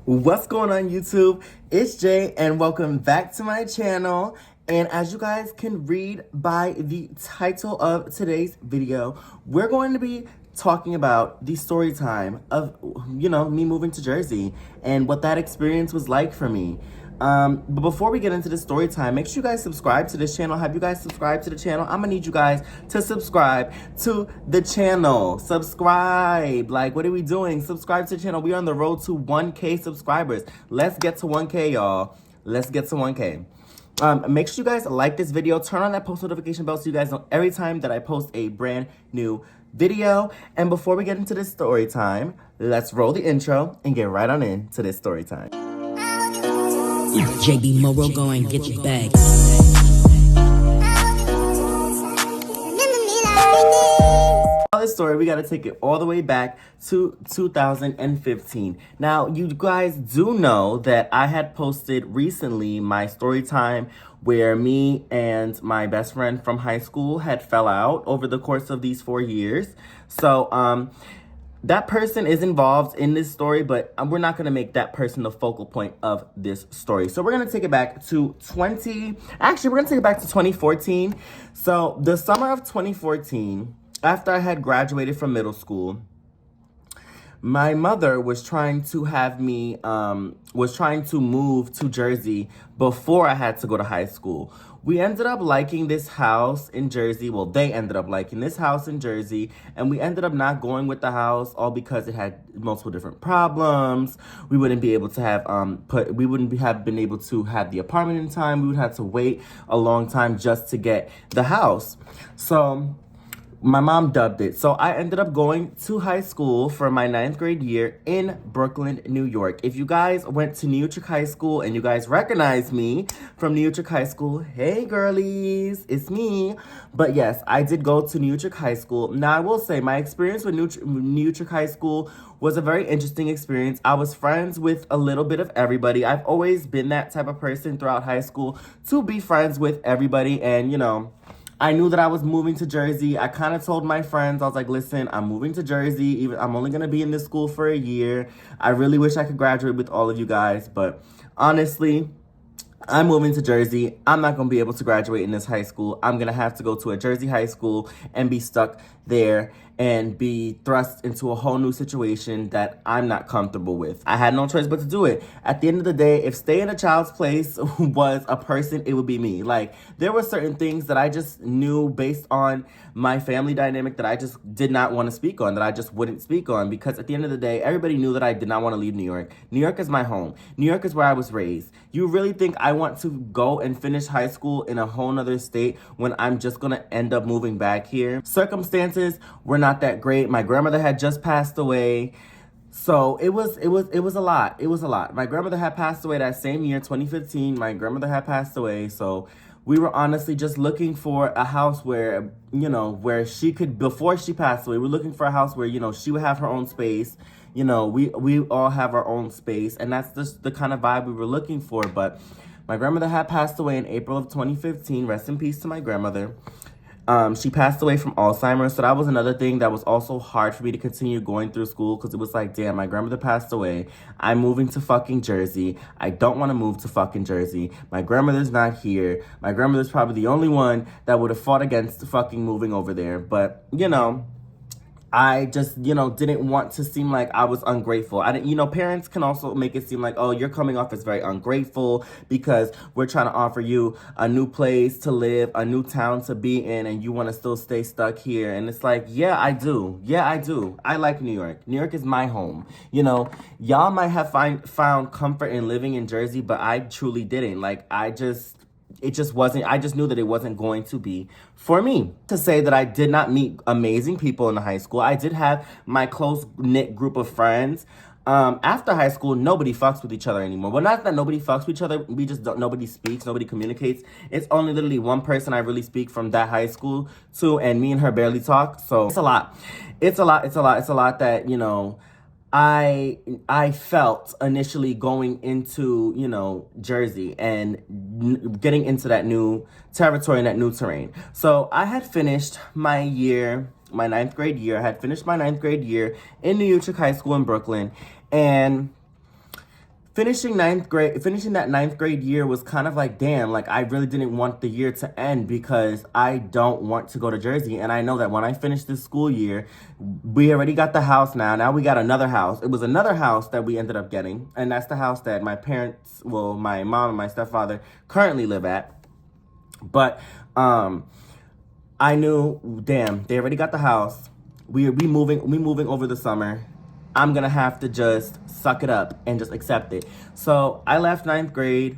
What's going on, YouTube? It's Jay and welcome back to my channel. And as you guys can read by the title of today's video, we're going to be talking about the story time of, me moving to Jersey and what that experience was like for me. But before we get into the story time, make sure you guys subscribe to this channel. Have you guys subscribed to the channel? I'm gonna need you guys to subscribe to the channel. Subscribe. Like, what are we doing? Subscribe to the channel. We're on the road to 1K subscribers. Let's get to 1K, y'all. Let's get to 1K. Make sure you guys like this video. Turn on that post notification bell so you guys know every time that I post a brand new video. And before we get into this story time, let's roll the intro and get right on into this story time. JB Morrow, go and get your bag. This story, we got to take it all the way back to 2015. Now, you guys do know that I had posted recently my story time where me and my best friend from high school had fell out over the course of these 4 years. So, that person is involved in this story, but we're not going to make that person the focal point of this story. So we're going to take it back to 2014. So the summer of 2014, after I had graduated from middle school, my mother was trying to have me, move to Jersey before I had to go to high school. We ended up liking this house in Jersey. Well, they ended up liking this house in Jersey, and we ended up not going with the house, all because it had multiple different problems. We wouldn't be able to have have been able to have the apartment in time. We would have to wait a long time just to get the house. So my mom dubbed it. So I ended up going to high school for my 9th grade year in Brooklyn, New York. If you guys went to New York High School and you guys recognize me from New York High School, hey girlies, it's me. But yes, I did go to New York High School. Now I will say my experience with New York High School was a very interesting experience. I was friends with a little bit of everybody. I've always been that type of person throughout high school to be friends with everybody, and I knew that I was moving to Jersey. I kind of told my friends, I was like, listen, I'm moving to Jersey. I'm only going to be in this school for a year. I really wish I could graduate with all of you guys. But honestly, I'm moving to Jersey. I'm not going to be able to graduate in this high school. I'm going to have to go to a Jersey high school and be stuck there and be thrust into a whole new situation that I'm not comfortable with. I had no choice but to do it. At the end of the day, if stay in a child's place was a person, it would be me. Like, there were certain things that I just knew based on my family dynamic that I just did not want to speak on, that I just wouldn't speak on, because at the end of the day, everybody knew that I did not want to leave New York. New York is my home. New York is where I was raised. You really think I want to go and finish high school in a whole nother state when I'm just going to end up moving back here? Circumstances were not that great. My grandmother had just passed away. So it was a lot. It was a lot. My grandmother had passed away that same year, 2015. My grandmother had passed away. So we were honestly just looking for a house where, where she could, before she passed away, we're looking for a house where, she would have her own space. We all have our own space, and that's just the kind of vibe we were looking for. But my grandmother had passed away in April of 2015. Rest in peace to my grandmother. She passed away from Alzheimer's, so that was another thing that was also hard for me to continue going through school, because it was like, damn, my grandmother passed away. I'm moving to fucking Jersey. I don't want to move to fucking Jersey. My grandmother's not here. My grandmother's probably the only one that would have fought against fucking moving over there. But, I just, didn't want to seem like I was ungrateful. I didn't, parents can also make it seem like, oh, you're coming off as very ungrateful because we're trying to offer you a new place to live, a new town to be in, and you want to still stay stuck here. And it's like, yeah, I do. Yeah, I do. I like New York. New York is my home. Y'all might have found comfort in living in Jersey, but I truly didn't. Like, it just wasn't, I just knew that it wasn't going to be for me. To say that I did not meet amazing people in the high school, I did have my close-knit group of friends. After high school, nobody fucks with each other anymore. Well, not that nobody fucks with each other, we just don't, nobody speaks, nobody communicates. It's only literally one person I really speak from that high school to, and me and her barely talk, so it's a lot. It's a lot that, I felt initially going into, Jersey and getting into that new territory and that new terrain. So I had finished my 9th grade year. I had finished my 9th grade year in New York High School in Brooklyn. And finishing that ninth grade year was kind of like, damn, like I really didn't want the year to end because I don't want to go to Jersey. And I know that when I finish this school year, we already got the house now. Now we got another house. It was another house that we ended up getting. And that's the house that my parents, well, my mom and my stepfather currently live at. But I knew, damn, they already got the house. We moving over the summer. I'm gonna have to just suck it up and just accept it. So I left ninth grade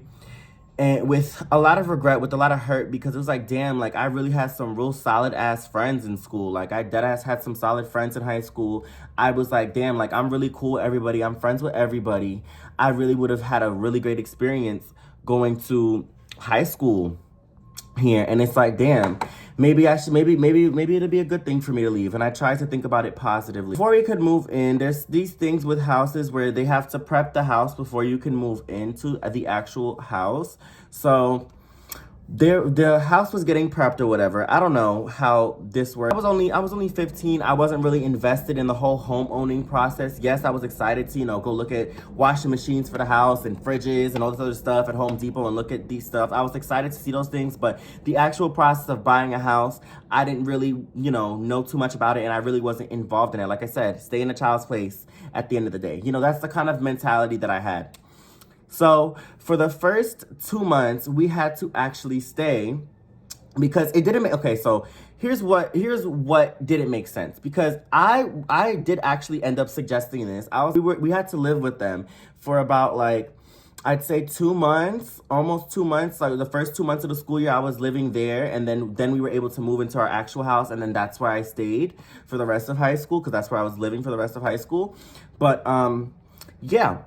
and with a lot of regret, with a lot of hurt, because it was like, damn, like I really had some real solid ass friends in school. Like I dead ass had some solid friends in high school. I was like, damn, like I'm really cool with everybody. I'm friends with everybody. I really would have had a really great experience going to high school here. And it's like, damn, maybe it'd be a good thing for me to leave. And I tried to think about it positively. Before we could move in, there's these things with houses where they have to prep the house before you can move into the actual house. So the house was getting prepped or whatever. I don't know how this worked. I was only 15. I wasn't really invested in the whole home owning process. Yes, I was excited to, go look at washing machines for the house and fridges and all this other stuff at Home Depot and look at these stuff. I was excited to see those things, but the actual process of buying a house, I didn't really, know too much about it, and I really wasn't involved in it. Like I said, stay in a child's place at the end of the day. That's the kind of mentality that I had. So for the first 2 months, we had to actually stay because it didn't make, okay, so here's what didn't make sense, because I did actually end up suggesting this. We had to live with them for about, like, I'd say 2 months, almost 2 months. Like the first 2 months of the school year, I was living there, and then we were able to move into our actual house, and then that's where I stayed for the rest of high school, because that's where I was living for the rest of high school. But yeah.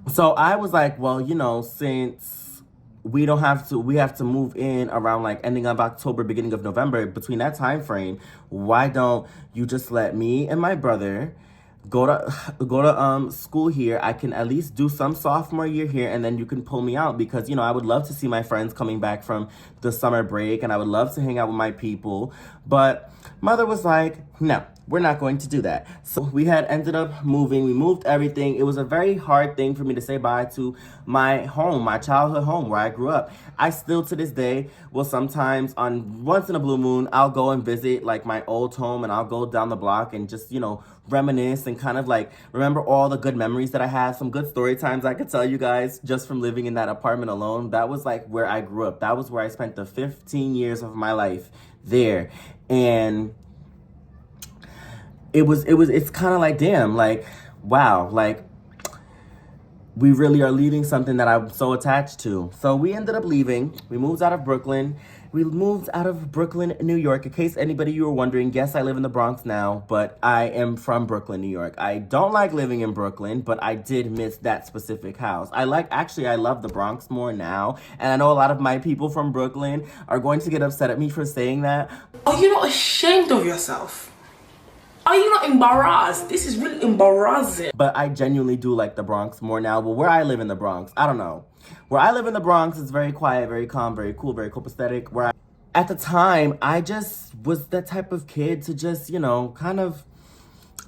So I was like, well, since we have to move in around like ending of October, beginning of November, between that time frame, why don't you just let me and my brother go to school here? I can at least do some sophomore year here, and then you can pull me out, because I would love to see my friends coming back from the summer break, and I would love to hang out with my people. But mother was like, no, we're not going to do that. So we had ended up moving. We moved everything. It was a very hard thing for me to say bye to my home, my childhood home where I grew up. I still to this day will sometimes, once in a blue moon, I'll go and visit like my old home, and I'll go down the block and just, reminisce and kind of like remember all the good memories that I had, some good story times I could tell you guys just from living in that apartment alone. That was like where I grew up. That was where I spent the 15 years of my life there. And it's kind of like, damn, like, wow, like we really are leaving something that I'm so attached to. So we ended up leaving. We moved out of Brooklyn. New York. In case anybody you were wondering, yes, I live in the Bronx now, but I am from Brooklyn, New York. I don't like living in Brooklyn, but I did miss that specific house. I love the Bronx more now. And I know a lot of my people from Brooklyn are going to get upset at me for saying that. Are you not ashamed of yourself? Are you not embarrassed? This is really embarrassing. But I genuinely do like the Bronx more now. But where I live in the Bronx, I don't know. Where I live in the Bronx is very quiet, very calm, very cool, very copacetic. At the time, I just was that type of kid to just, kind of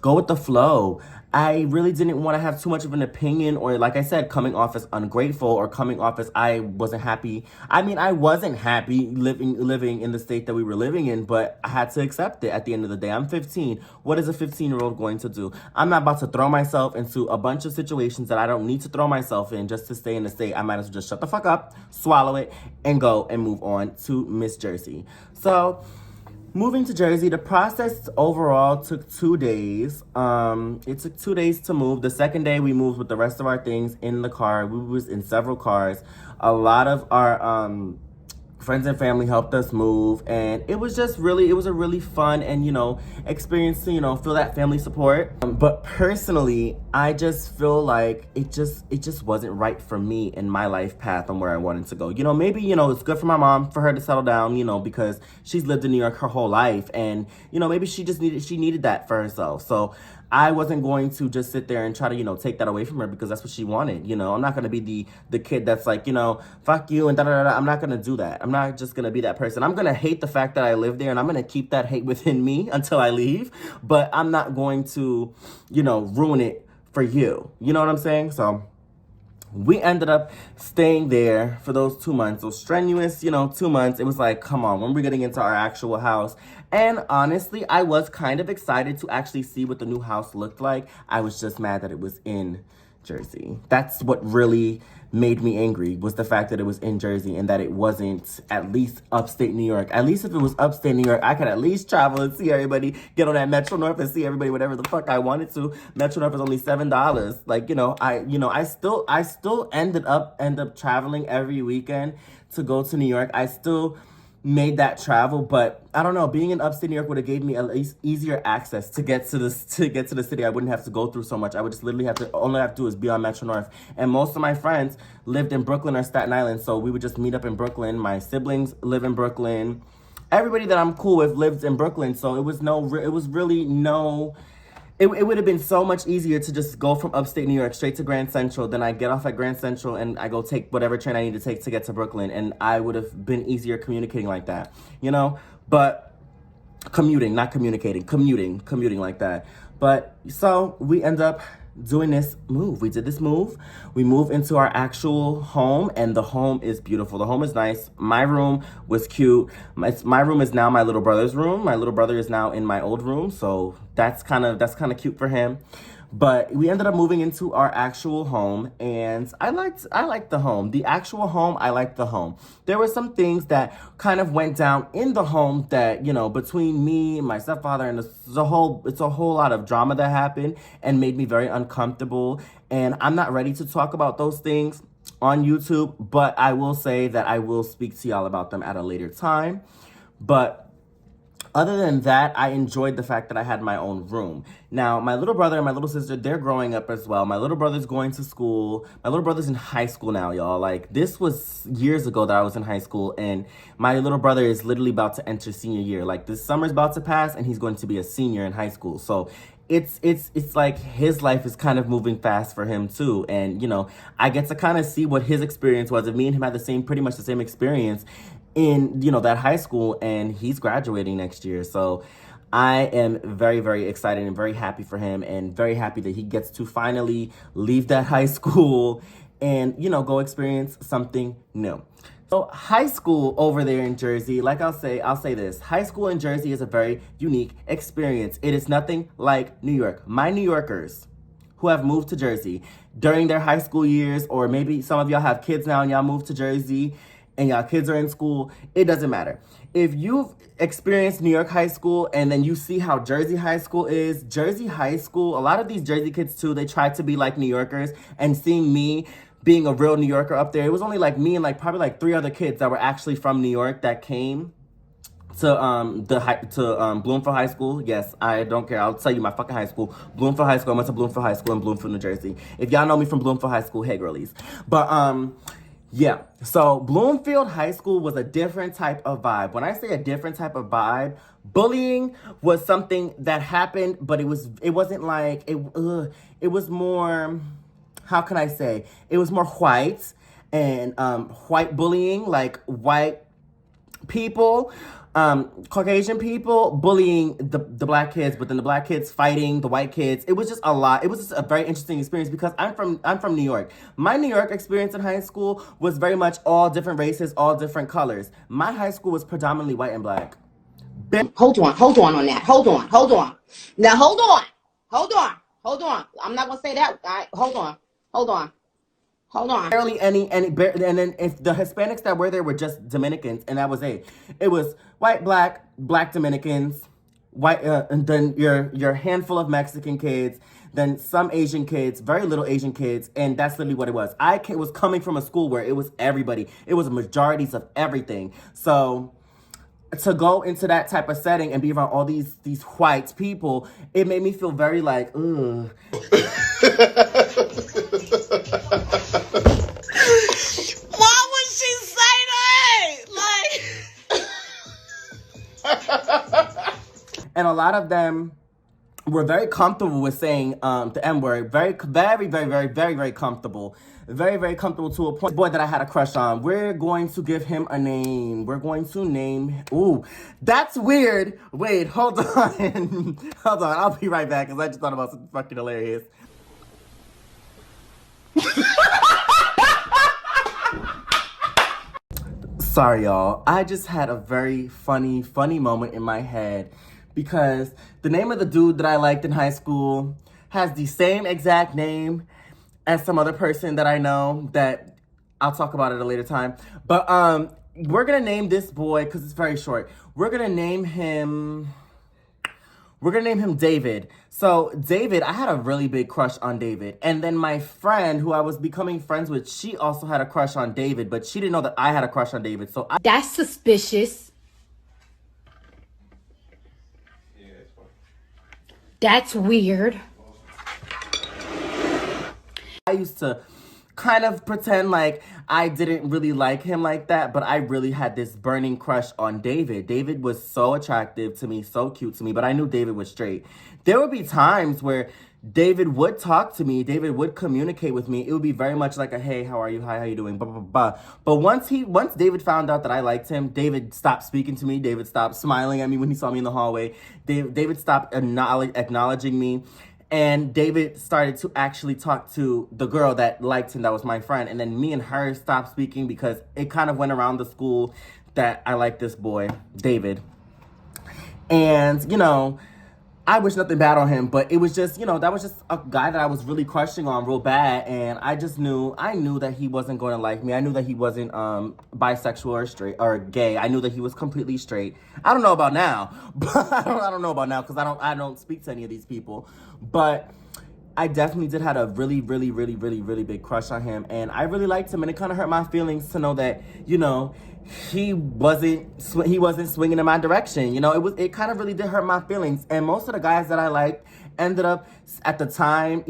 go with the flow. I really didn't want to have too much of an opinion, or like I said, coming off as ungrateful, or coming off as I wasn't happy. I mean, I wasn't happy living in the state that we were living in, but I had to accept it at the end of the day. I'm 15. What is a 15-year-old going to do? I'm not about to throw myself into a bunch of situations that I don't need to throw myself in just to stay in the state. I might as well just shut the fuck up, swallow it, and go and move on to Miss Jersey. So moving to Jersey, the process overall took 2 days. It took 2 days to move. The second day, we moved with the rest of our things in the car. We was in several cars. A lot of our friends and family helped us move, and it was a really fun and, experience to, feel that family support. But personally, I just feel like it just wasn't right for me in my life path on where I wanted to go. Maybe, it's good for my mom, for her to settle down, because she's lived in New York her whole life, and, maybe she needed that for herself. So I wasn't going to just sit there and try to, take that away from her because that's what she wanted. I'm not going to be the kid that's like, fuck you and da-da-da-da. I'm not going to do that. I'm not just going to be that person. I'm going to hate the fact that I live there, and I'm going to keep that hate within me until I leave. But I'm not going to, ruin it for you. You know what I'm saying? So we ended up staying there for those 2 months. So strenuous, 2 months. It was like, come on, when we're getting into our actual house. And honestly, I was kind of excited to actually see what the new house looked like. I was just mad that it was in Jersey. That's what really made me angry, was the fact that it was in Jersey and that it wasn't at least upstate New York. At least if it was upstate New York, I could at least travel and see everybody, get on that Metro North and see everybody whatever the fuck I wanted to. Metro North is only $7. Like, I still end up traveling every weekend to go to New York. I still made that travel, but I don't know, being in upstate New York would have gave me at least easier access to get to the city. I wouldn't have to go through so much. I would just literally all I have to do is be on Metro North. And most of my friends lived in Brooklyn or Staten Island, so we would just meet up in Brooklyn. My siblings live in Brooklyn. Everybody that I'm cool with lives in Brooklyn, so it would have been so much easier to just go from upstate New York straight to Grand Central. Then I get off at Grand Central and I go take whatever train I need to take to get to Brooklyn. And I would have been easier communicating like that, But commuting, not communicating, commuting like that. But so we end up doing this move. We did this move. We moved into our actual home, and the home is beautiful. The home is nice. My room was cute. My room is now my little brother's room. My little brother is now in my old room, so that's kind of cute for him. But we ended up moving into our actual home, and I liked the home. The actual home, I liked the home. There were some things that kind of went down in the home that, between me and my stepfather, and it's a whole lot of drama that happened and made me very uncomfortable. And I'm not ready to talk about those things on YouTube, but I will say that I will speak to y'all about them at a later time. But other than that, I enjoyed the fact that I had my own room. Now, my little brother and my little sister, they're growing up as well. My little brother's going to school. My little brother's in high school now, y'all. Like, this was years ago that I was in high school, and my little brother is literally about to enter senior year. Like, this summer's about to pass, and he's going to be a senior in high school. So it's like his life is kind of moving fast for him too. And, I get to kind of see what his experience was. If me and him had pretty much the same experience in, that high school, and he's graduating next year. So I am very, very excited and very happy for him, and very happy that he gets to finally leave that high school and, go experience something new. So high school over there in Jersey, like I'll say this, high school in Jersey is a very unique experience. It is nothing like New York. My New Yorkers who have moved to Jersey during their high school years, or maybe some of y'all have kids now and y'all moved to Jersey and y'all kids are in school, it doesn't matter. If you've experienced New York high school and then you see how Jersey high school is, Jersey high school, a lot of these Jersey kids too, they try to be like New Yorkers, and seeing me being a real New Yorker up there, it was only like me and probably 3 other kids that were actually from New York that came to Bloomfield High School. Yes, I don't care. I'll tell you my fucking high school. Bloomfield High School. I went to Bloomfield High School in Bloomfield, New Jersey. If y'all know me from Bloomfield High School, hey girlies. But yeah. So Bloomfield High School was a different type of vibe. When I say a different type of vibe, bullying was something that happened, but it wasn't like it was more, how can I say? It was more white, and white bullying, like white people, Caucasian people bullying the black kids, but then the black kids fighting the white kids. It was just a lot. It was just a very interesting experience because I'm from New York. My New York experience in high school was very much all different races, all different colors. My high school was predominantly white and black. Hold on on that. Hold on. Now hold on. I'm not gonna say that. All right, hold on. Barely any, and then if the Hispanics that were there were just Dominicans, and that was it. It was white, black Dominicans, white, and then your handful of Mexican kids, then some Asian kids, very little Asian kids, and that's literally what it was. I was coming from a school where it was everybody. It was majorities of everything. So to go into that type of setting and be around all these white people, it made me feel very like, ugh. Why would she say that? And a lot of them were very comfortable with saying the N-word. Very comfortable. Very, very comfortable to a point. Boy that I had a crush on. We're going to give him a name. We're going to name... Ooh, that's weird. Wait, hold on. Hold on, I'll be right back because I just thought about something fucking hilarious. Sorry, y'all. I just had a very funny moment in my head because the name of the dude that I liked in high school has the same exact name as some other person that I know that I'll talk about at a later time. But we're gonna name this boy because it's very short. We're gonna name him David. So David, I had a really big crush on David. And then my friend who I was becoming friends with, she also had a crush on David, but she didn't know that I had a crush on David. So That's suspicious. That's weird. I used to kind of pretend like I didn't really like him like that, but I really had this burning crush on David. David was so attractive to me, so cute to me, but I knew David was straight. There would be times where David would talk to me, David would communicate with me. It would be very much like a, hey, how are you? Hi, how you doing? Blah, blah, blah. But once David found out that I liked him, David stopped speaking to me. David stopped smiling at me when he saw me in the hallway. David stopped acknowledging me. And David started to actually talk to the girl that liked him, that was my friend. And then me and her stopped speaking because it kind of went around the school that I like this boy, David. And, you know, I wish nothing bad on him, but it was just, you know, that was just a guy that I was really crushing on real bad. And I knew that he wasn't going to like me. I knew that he wasn't bisexual or straight or gay. I knew that he was completely straight. I don't know about now, but I don't know about now because I don't speak to any of these people. But I definitely did have a really big crush on him. And I really liked him. And it kind of hurt my feelings to know that, you know, he wasn't swinging in my direction. You know, it kind of really did hurt my feelings. And most of the guys that I liked ended up at the time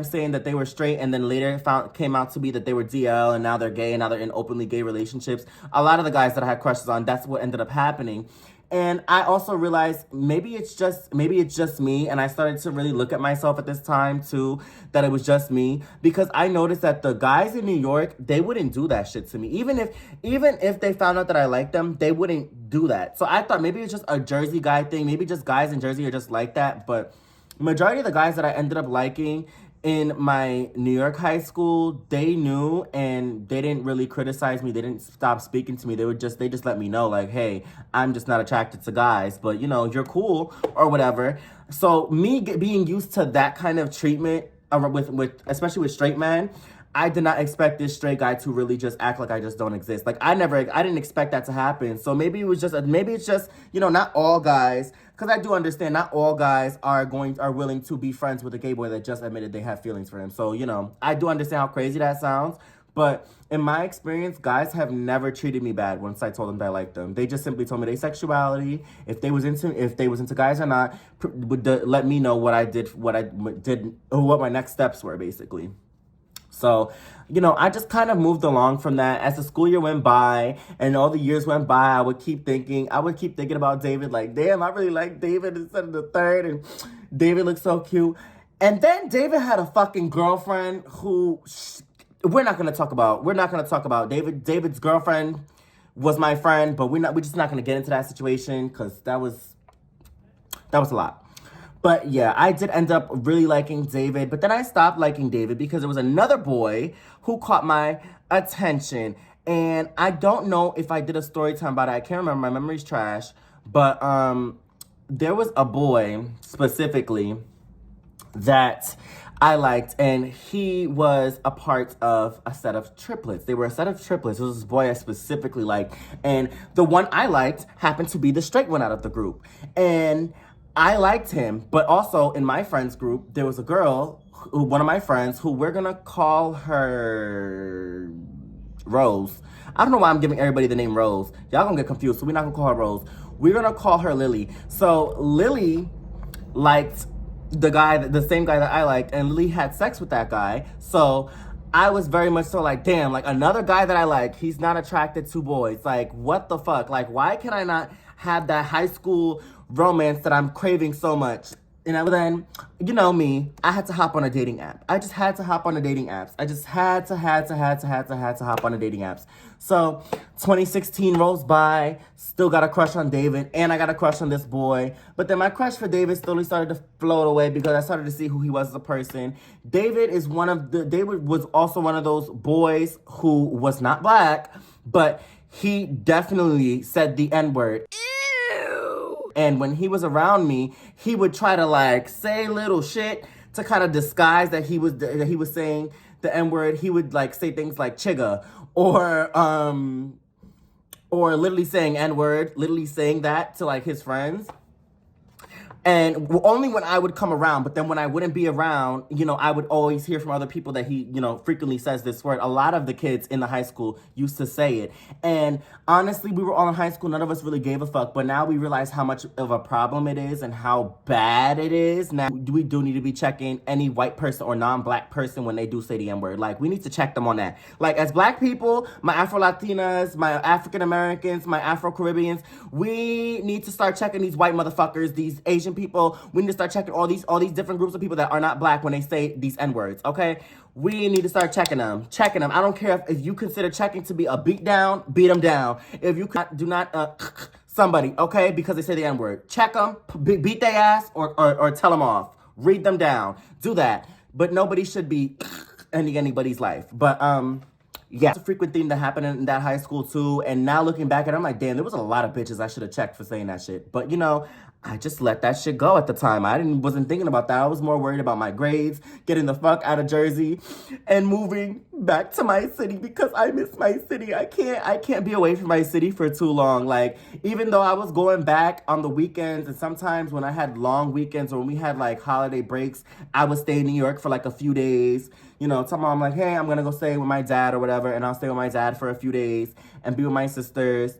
saying that they were straight, and then later came out to be that they were DL, and now they're gay, and now they're in openly gay relationships. A lot of the guys that I had crushes on, that's what ended up happening. And I also realized maybe it's just me, and I started to really look at myself at this time too, that it was just me, because I noticed that the guys in New York, they wouldn't do that shit to me. Even if they found out that I liked them, they wouldn't do that. So I thought maybe it's just a Jersey guy thing. Maybe just guys in Jersey are just like that. But majority of the guys that I ended up liking in my New York high school, they knew, and they didn't really criticize me. They didn't stop speaking to me. They just let me know, like, hey, I'm just not attracted to guys, but you know, you're cool or whatever. So me being used to that kind of treatment with especially with straight men, I did not expect this straight guy to really just act like I just don't exist. Like I didn't expect that to happen. So maybe it's just, you know, not all guys, because I do understand not all guys are willing to be friends with a gay boy that just admitted they have feelings for him. So, you know, I do understand how crazy that sounds. But in my experience, guys have never treated me bad once I told them that I liked them. They just simply told me their sexuality, if they was into guys or not, would let me know what my next steps were, basically. So, you know, I just kind of moved along from that. As the school year went by and all the years went by, I would keep thinking about David, like, damn, I really like David instead of the third, and David looks so cute. And then David had a fucking girlfriend who we're not gonna talk about. David's girlfriend was my friend, but we're just not gonna get into that situation because that was a lot. But yeah, I did end up really liking David, but then I stopped liking David because there was another boy who caught my attention. And I don't know if I did a story time about it. I can't remember. My memory's trash. But there was a boy specifically that I liked, and he was a part of a set of triplets. They were a set of triplets. It was this boy I specifically liked. And the one I liked happened to be the straight one out of the group. And I liked him, but also in my friends group, there was a girl, one of my friends, who we're gonna call her Rose. I don't know why I'm giving everybody the name Rose. Y'all gonna get confused, so we're not gonna call her Rose. We're gonna call her Lily. So Lily liked the same guy that I liked, and Lily had sex with that guy. So I was very much so like, damn, like another guy that I like, he's not attracted to boys. Like, what the fuck? Like, why can I not have that high school romance that I'm craving so much? And then, you know me, I had to hop on a dating app. I just had to hop on the dating apps. I just had to hop on the dating apps. So 2016 rolls by, still got a crush on David, and I got a crush on this boy. But then my crush for David slowly started to float away because I started to see who he was as a person. David was also one of those boys who was not black, but he definitely said the N-word. And when he was around me, he would try to like say little shit to kind of disguise that he was saying the N-word. He would like say things like chigga or literally saying N-word, literally saying that to like his friends. And only when I would come around, but then when I wouldn't be around, you know, I would always hear from other people that he, you know, frequently says this word. A lot of the kids in the high school used to say it. And honestly, we were all in high school. None of us really gave a fuck. But now we realize how much of a problem it is and how bad it is. Now, we do need to be checking any white person or non-black person when they do say the N-word. Like, we need to check them on that. Like, as black people, my Afro-Latinas, my African-Americans, my Afro-Caribbeans, we need to start checking these white motherfuckers, these Asian people. We need to start checking all these different groups of people that are not black when they say these N-words, okay? We need to start checking them. I don't care if you consider checking to be a beat down, beat them down. If you do not somebody, okay, because they say the N-word. Check them, beat their ass, or tell them off. Read them down. Do that. But nobody should be ending anybody's life. But, yeah, it's a frequent thing that happened in that high school too. And now looking back at it, I'm like, damn, there was a lot of bitches I should have checked for saying that shit. But, you know, I just let that shit go at the time. Wasn't thinking about that. I was more worried about my grades, getting the fuck out of Jersey, and moving back to my city because I miss my city. I can't be away from my city for too long. Like, even though I was going back on the weekends, and sometimes when I had long weekends or when we had like holiday breaks, I would stay in New York for like a few days. You know, tell mom like, hey, I'm gonna go stay with my dad or whatever, and I'll stay with my dad for a few days and be with my sisters.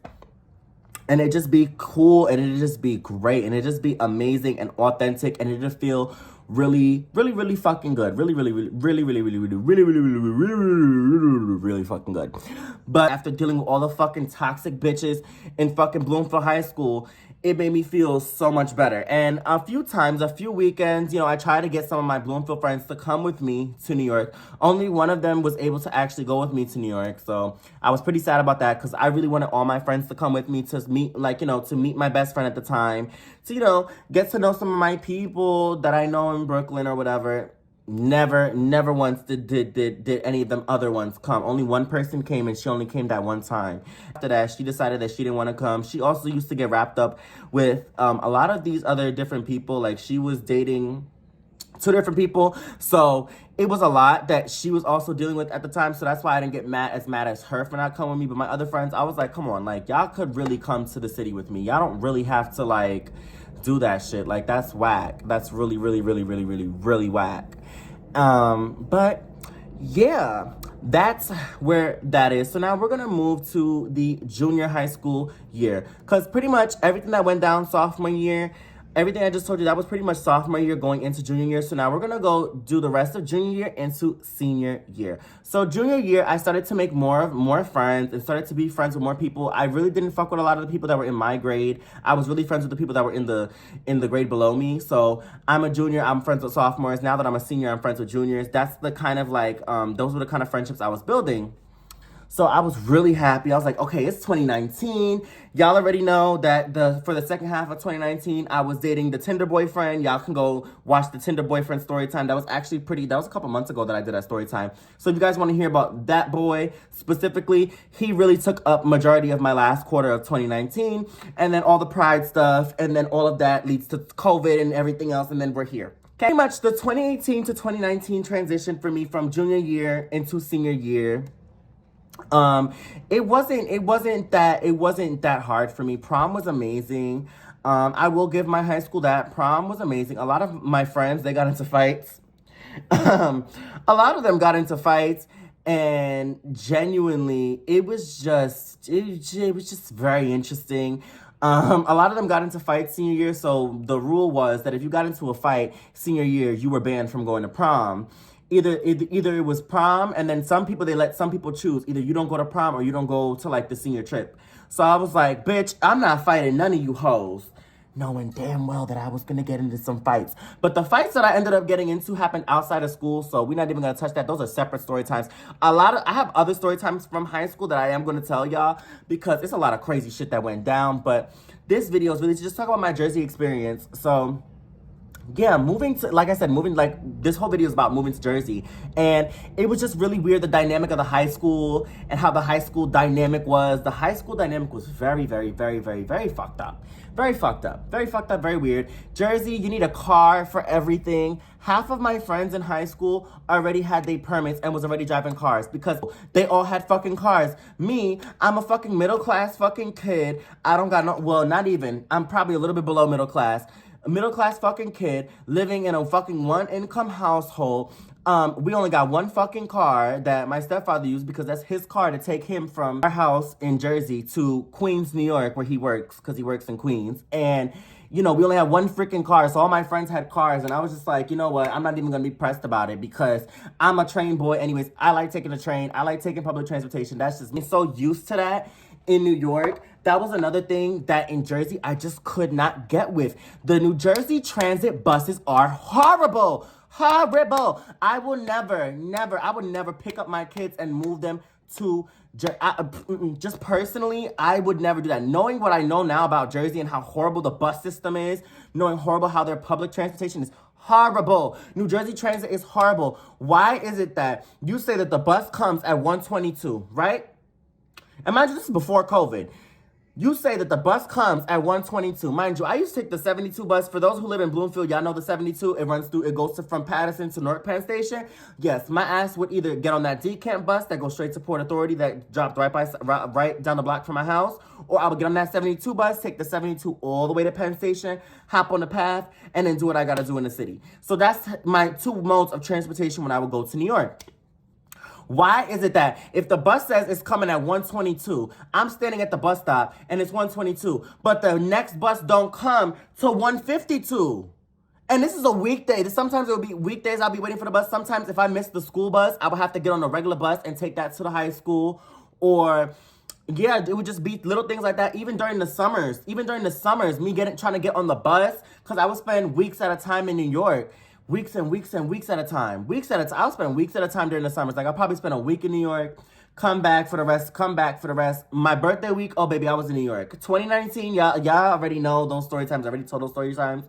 And it just be cool, and it just be great, and it just be amazing and authentic, and it just feel really, really, really fucking good. Really, really, really, really, really, really, really, really, really, really, really, really, really fucking good. But after dealing with all the fucking toxic bitches in fucking Bloomfield High School, it made me feel so much better. And a few weekends, you know, I tried to get some of my Bloomfield friends to come with me to New York. Only one of them was able to actually go with me to New York. So I was pretty sad about that because I really wanted all my friends to come with me to meet, like, you know, to meet my best friend at the time. To, you know, get to know some of my people that I know in Brooklyn or whatever. Never once did any of them other ones come. Only one person came, and she only came that one time. After that, she decided that she didn't want to come. She also used to get wrapped up with a lot of these other different people. Like, she was dating 2 different people. So it was a lot that she was also dealing with at the time. So that's why I didn't get as mad as her for not coming with me. But my other friends, I was like, come on, like, y'all could really come to the city with me. Y'all don't really have to, like, do that shit. Like, that's whack. That's really, really, really, really, really, really whack. But yeah, that's where that is. So now we're gonna move to the junior high school year, because pretty much everything that went down sophomore year, everything I just told you, that was pretty much sophomore year going into junior year. So now we're gonna go do the rest of junior year into senior year. So junior year, I started to make more friends and started to be friends with more people. I really didn't fuck with a lot of the people that were in my grade. I was really friends with the people that were in the grade below me. So I'm a junior, I'm friends with sophomores. Now that I'm a senior, I'm friends with juniors. That's the kind of like, those were the kind of friendships I was building. So I was really happy. I was like, okay, it's 2019. Y'all already know that for the second half of 2019, I was dating the Tinder boyfriend. Y'all can go watch the Tinder boyfriend story time. That was actually that was a couple months ago that I did that story time. So if you guys want to hear about that boy specifically, he really took up majority of my last quarter of 2019. And then all the pride stuff, and then all of that leads to COVID and everything else, and then we're here. Pretty much the 2018 to 2019 transition for me from junior year into senior year. It wasn't that hard for me. Prom was amazing. I will give my high school that. Prom was amazing. A lot of my friends, they got into fights. A lot of them got into fights, and genuinely, it was just very interesting. A lot of them got into fights senior year, so the rule was that if you got into a fight senior year, you were banned from going to prom. Either it was prom, and then they let some people choose. Either you don't go to prom or you don't go to, like, the senior trip. So I was like, bitch, I'm not fighting none of you hoes. Knowing damn well that I was going to get into some fights. But the fights that I ended up getting into happened outside of school, so we're not even going to touch that. Those are separate story times. I have other story times from high school that I am going to tell y'all, because it's a lot of crazy shit that went down. But this video is really to just talk about my Jersey experience. So yeah, moving to, like I said, moving, like, this whole video is about moving to Jersey. And it was just really weird, the dynamic of the high school and how the high school dynamic was. The high school dynamic was very, very, very, very, very fucked up. Very fucked up. Very fucked up, very weird. Jersey, you need a car for everything. Half of my friends in high school already had their permits and was already driving cars because they all had fucking cars. Me, I'm a fucking middle class fucking kid. I don't got no, well, not even. I'm probably a little bit below middle class. A middle class fucking kid living in a fucking one income household. We only got one fucking car that my stepfather used because that's his car to take him from our house in Jersey to Queens, New York, where he works, because he works in Queens. And, you know, we only had one freaking car, so all my friends had cars, and I was just like, you know what, I'm not even gonna be pressed about it because I'm a train boy. Anyways, I like taking the train. I like taking public transportation. That's just me. So used to that in New York. That was another thing that in Jersey I just could not get with. The New Jersey transit buses are horrible. Horrible. I would never pick up my kids and move them to just personally, I would never do that. Knowing what I know now about Jersey and how horrible the bus system is, knowing horrible how their public transportation is horrible. New Jersey transit is horrible. Why is it that you say that the bus comes at 1:22, right? Imagine this is before COVID. You say that the bus comes at 1:22. Mind you, I used to take the 72 bus. For those who live in Bloomfield, y'all know the 72. It goes from Patterson to North Penn Station. Yes, my ass would either get on that decamp bus that goes straight to Port Authority that dropped right down the block from my house, or I would get on that 72 bus, take the 72 all the way to Penn Station, hop on the path, and then do what I gotta do in the city. So that's my two modes of transportation when I would go to New York. Why is it that if the bus says it's coming at 1:22, I'm standing at the bus stop and it's 1:22, but the next bus don't come till 1:52? And this is a weekday. Sometimes it will be weekdays I'll be waiting for the bus. Sometimes if I miss the school bus, I would have to get on a regular bus and take that to the high school. Or, yeah, it would just be little things like that. Even during the summers, me trying to get on the bus, because I would spend weeks at a time in New York. Weeks and weeks and weeks at a time. I'll spend weeks at a time during the summers. Like, I'll probably spend a week in New York, come back for the rest. My birthday week, oh, baby, I was in New York. 2019, y'all already know those story times. I already told those story times.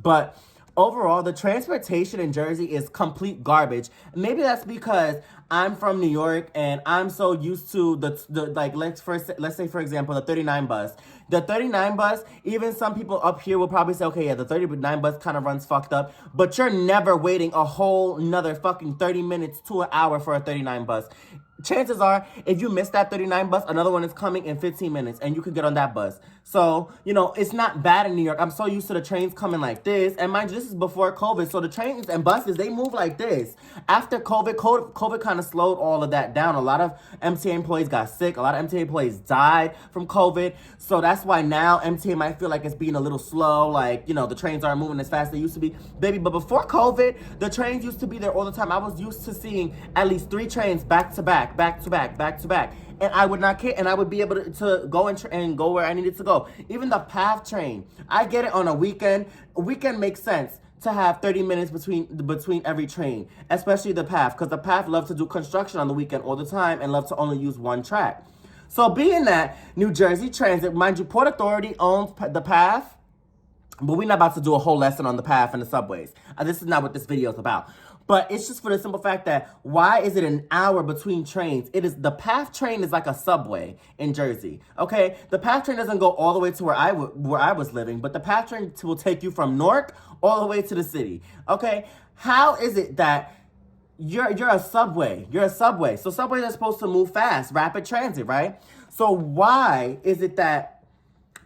But overall, the transportation in Jersey is complete garbage. Maybe that's because I'm from New York and I'm so used to the like, let's say, for example, the 39 bus. The 39 bus, even some people up here will probably say, okay, yeah, the 39 bus kind of runs fucked up, but you're never waiting a whole another fucking 30 minutes to an hour for a 39 bus. Chances are, if you miss that 39 bus, another one is coming in 15 minutes, and you could get on that bus. So, you know, it's not bad in New York. I'm so used to the trains coming like this. And mind you, this is before COVID, so the trains and buses, they move like this. After COVID kind of slowed all of that down. A lot of MTA employees got sick. A lot of MTA employees died from COVID. So that's why now MTA might feel like it's being a little slow. Like, you know, the trains aren't moving as fast as they used to be. Baby, but before COVID, the trains used to be there all the time. I was used to seeing at least 3 trains back to back. And I would not care, and I would be able to go and go where I needed to go. Even the PATH train, I get it on a weekend. A weekend makes sense to have 30 minutes between every train, especially the PATH, because the PATH loves to do construction on the weekend all the time and love to only use one track. So being that New Jersey Transit, mind you, Port Authority owns the PATH, but we're not about to do a whole lesson on the PATH and the subways. This is not what this video is about. But it's just for the simple fact that why is it an hour between trains? The PATH train is like a subway in Jersey, okay? The PATH train doesn't go all the way to where I was living, but the PATH train will take you from Newark all the way to the city, okay? How is it that you're a subway? You're a subway. So subways are supposed to move fast, rapid transit, right? So why is it that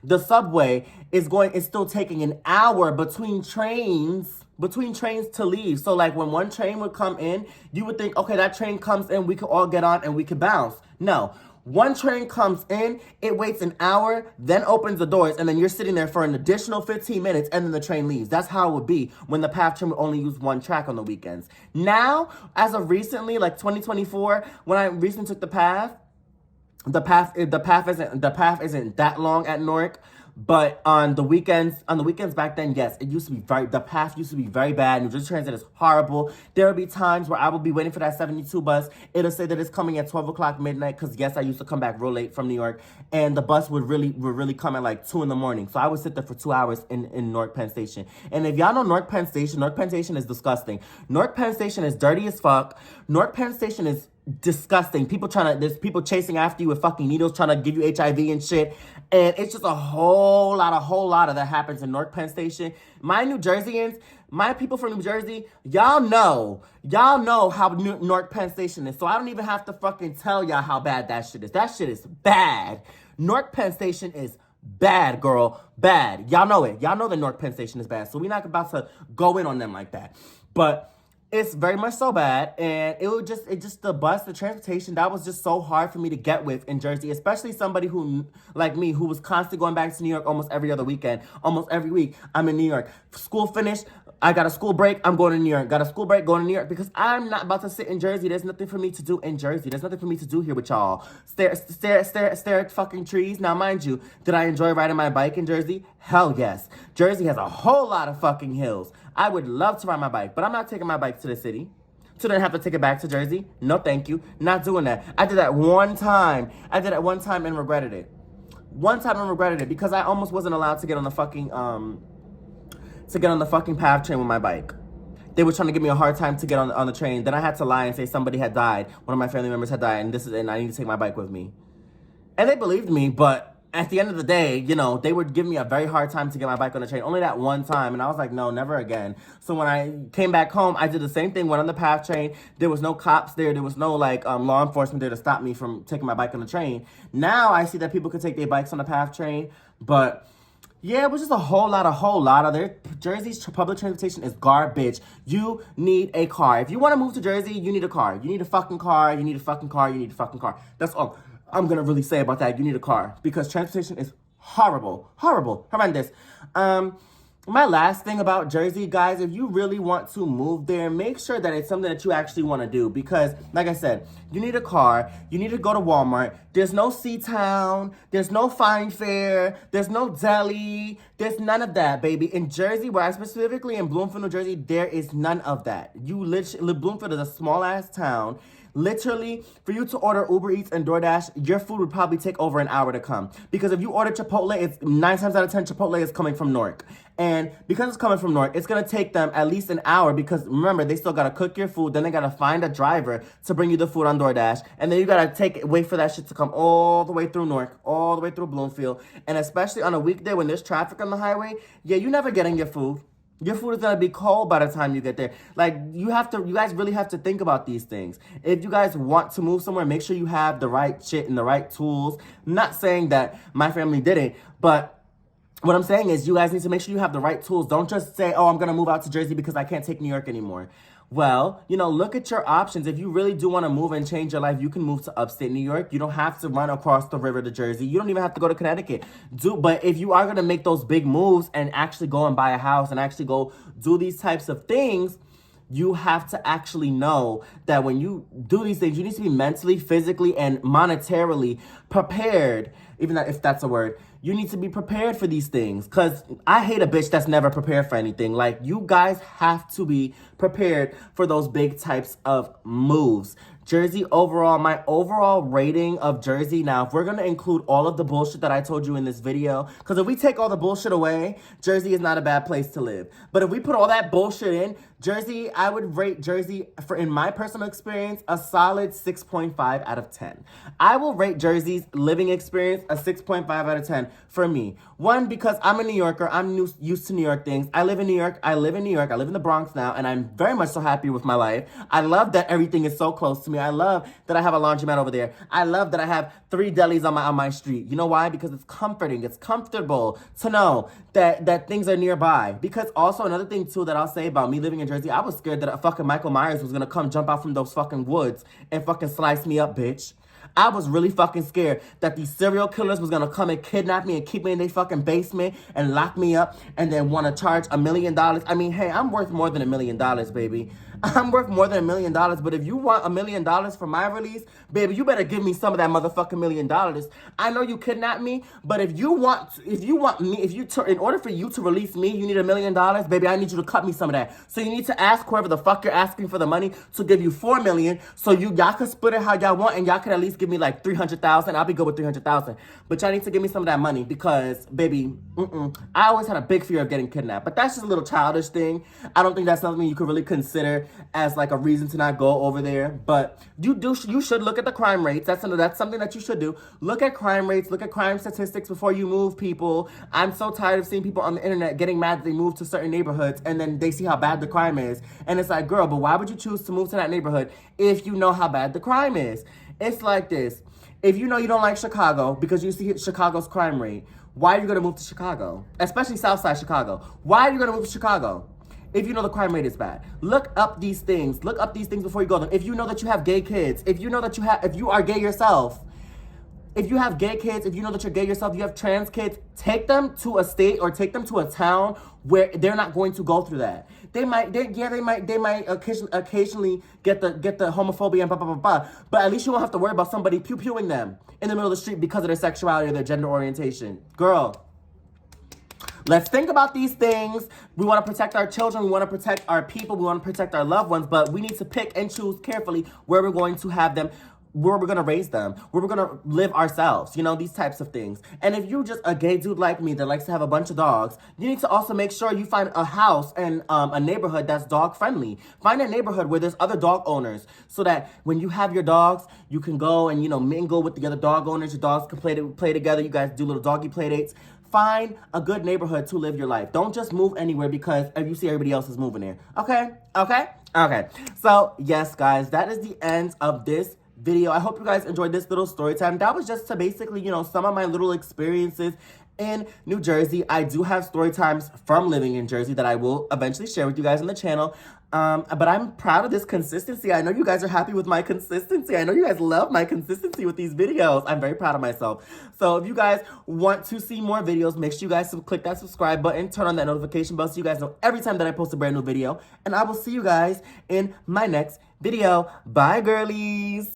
the subway is still taking an hour between trains to leave? So like when one train would come in, you would think, okay, that train comes in, we could all get on and we could bounce. No, one train comes in, it waits an hour, then opens the doors, and then you're sitting there for an additional 15 minutes, and then the train leaves. That's how it would be when the PATH train would only use one track on the weekends. Now, as of recently, like 2024, when I recently took the PATH isn't that long at Newark. But on the weekends back then, yes, it used to be the path used to be very bad. New Jersey Transit is horrible. There would be times where I will be waiting for that 72 bus. It'll say that it's coming at 12 o'clock midnight, because yes, I used to come back real late from New York, and the bus would really come at like 2 in the morning. So I would sit there for 2 hours in North Penn Station. And if y'all know North Penn Station is disgusting. North Penn Station is dirty as fuck. North Penn Station is disgusting. There's people chasing after you with fucking needles trying to give you HIV and shit. And it's just a whole lot of that happens in North Penn Station. My New Jerseyans, my people from New Jersey, y'all know how North Penn Station is. So I don't even have to fucking tell y'all how bad that shit is. That shit is bad. North Penn Station is bad, girl. Bad. Y'all know it. Y'all know that North Penn Station is bad. So we're not about to go in on them like that. But it's very much so bad, and the bus, the transportation, that was just so hard for me to get with in Jersey, especially somebody who, like me, who was constantly going back to New York almost every other weekend, almost every week. I'm in New York. School finished, I got a school break, I'm going to New York. Got a school break, going to New York, because I'm not about to sit in Jersey. There's nothing for me to do in Jersey. There's nothing for me to do here with y'all. Stare at fucking trees. Now, mind you, did I enjoy riding my bike in Jersey? Hell yes. Jersey has a whole lot of fucking hills. I would love to ride my bike, but I'm not taking my bike to the city. So then have to take it back to Jersey? No, thank you. Not doing that. I did that one time. And regretted it. One time and regretted it, because I almost wasn't allowed to get on the fucking PATH train with my bike. They were trying to give me a hard time to get on the train. Then I had to lie and say somebody had died. One of my family members had died, and I need to take my bike with me. And they believed me, but at the end of the day, you know, they would give me a very hard time to get my bike on the train. Only that one time. And I was like, no, never again. So when I came back home, I did the same thing. Went on the PATH train. There was no cops there. There was no, law enforcement there to stop me from taking my bike on the train. Now I see that people can take their bikes on the PATH train. But yeah, it was just a whole lot of there. Jersey's public transportation is garbage. You need a car. If you want to move to Jersey, you need a car. You need a fucking car. You need a fucking car. You need a fucking car. That's all I'm going to really say about that. You need a car, because transportation is horrible, horrendous. My last thing about Jersey, guys, if you really want to move there, make sure that it's something that you actually want to do, because, like I said, you need a car, you need to go to Walmart, there's no C-Town, there's no Fine Fair, there's no deli, there's none of that, baby. In Jersey, where I specifically in Bloomfield, New Jersey, there is none of that. Bloomfield is a small-ass town. Literally, for you to order Uber Eats and DoorDash, your food would probably take over an hour to come. Because if you order Chipotle, it's 9 times out of 10, Chipotle is coming from Newark. And because it's coming from Newark, it's going to take them at least an hour, because remember, they still got to cook your food. Then they got to find a driver to bring you the food on DoorDash. And then you got to wait for that shit to come all the way through Newark, all the way through Bloomfield. And especially on a weekday when there's traffic on the highway, yeah, you're never getting your food. Your food is gonna be cold by the time you get there. You guys really have to think about these things. If you guys want to move somewhere, make sure you have the right shit and the right tools. I'm not saying that my family didn't, but what I'm saying is you guys need to make sure you have the right tools. Don't just say, oh, I'm gonna move out to Jersey because I can't take New York anymore. Well, look at your options. If you really do want to move and change your life, you can move to upstate New York. You don't have to run across the river to Jersey. You don't even have to go to Connecticut. But if you are going to make those big moves and actually go and buy a house and actually go do these types of things, you have to actually know that when you do these things, you need to be mentally, physically, and monetarily prepared, even if that's a word. You need to be prepared for these things, because I hate a bitch that's never prepared for anything. You guys have to be prepared for those big types of moves. Jersey overall, my overall rating of Jersey, now, if we're going to include all of the bullshit that I told you in this video, because if we take all the bullshit away, Jersey is not a bad place to live. But if we put all that bullshit in, Jersey, I would rate Jersey, in my personal experience, a solid 6.5 out of 10. I will rate Jersey's living experience a 6.5 out of 10 for me. One, because I'm a New Yorker. I'm used to New York things. I live in New York. I live in the Bronx now, and I'm very much so happy with my life. I love that everything is so close to me. I love that I have a laundromat over there. I love that I have 3 delis on my street. You know why? Because it's comforting. It's comfortable to know that things are nearby. Because also another thing too that I'll say about me living in Jersey, I was scared that a fucking Michael Myers was gonna come jump out from those fucking woods and fucking slice me up, bitch. I was really fucking scared that these serial killers was gonna come and kidnap me and keep me in their fucking basement and lock me up and then want to charge $1 million. I mean, hey, I'm worth more than $1 million, baby. I'm worth more than $1 million, but if you want $1 million for my release, baby, you better give me some of that motherfucking $1 million. I know you kidnapped me, but if you want me, in order for you to release me, you need $1 million, baby, I need you to cut me some of that. So you need to ask whoever the fuck you're asking for the money to give you $4 million, so y'all can split it how y'all want, and y'all can at least give me like 300,000. I'll be good with 300,000, but y'all need to give me some of that money because, baby, I always had a big fear of getting kidnapped, but that's just a little childish thing. I don't think that's something you could really consider as like a reason to not go over there. But you should look at the crime rates. That's something that you should do. Look at crime rates, look at crime statistics before you move people. I'm so tired of seeing people on the internet getting mad that they move to certain neighborhoods and then they see how bad the crime is. And it's like, girl, but why would you choose to move to that neighborhood if you know how bad the crime is? It's like this. If you know you don't like Chicago because you see Chicago's crime rate, why are you going to move to Chicago? Especially Southside Chicago. Why are you going to move to Chicago if you know the crime rate is bad? Look up these things. Look up these things before you go there. If you know that you have gay kids, if you know that if you are gay yourself, if you have gay kids, if you know that you're gay yourself, you have trans kids, take them to a state or take them to a town where they're not going to go through that. They might occasionally get the homophobia and blah, blah, blah, blah. But at least you won't have to worry about somebody pew-pewing them in the middle of the street because of their sexuality or their gender orientation. Girl, let's think about these things. We want to protect our children. We want to protect our people. We want to protect our loved ones. But we need to pick and choose carefully where we're going to have them, where we're going to raise them, where we're going to live ourselves, you know, these types of things. And if you're just a gay dude like me that likes to have a bunch of dogs, you need to also make sure you find a house and a neighborhood that's dog friendly. Find a neighborhood where there's other dog owners so that when you have your dogs, you can go and, you know, mingle with the other dog owners. Your dogs can play together. You guys do little doggy play dates. Find a good neighborhood to live your life. Don't just move anywhere because you see everybody else is moving there. Okay. So, yes, guys, that is the end of this video. I hope you guys enjoyed this little story time. That was just to basically, you know, some of my little experiences in New Jersey. I do have story times from living in Jersey that I will eventually share with you guys on the channel. But I'm proud of this consistency. I know you guys are happy with my consistency. I know you guys love my consistency with these videos. I'm very proud of myself. So if you guys want to see more videos, make sure you guys click that subscribe button, turn on that notification bell so you guys know every time that I post a brand new video. And I will see you guys in my next video. Bye, girlies.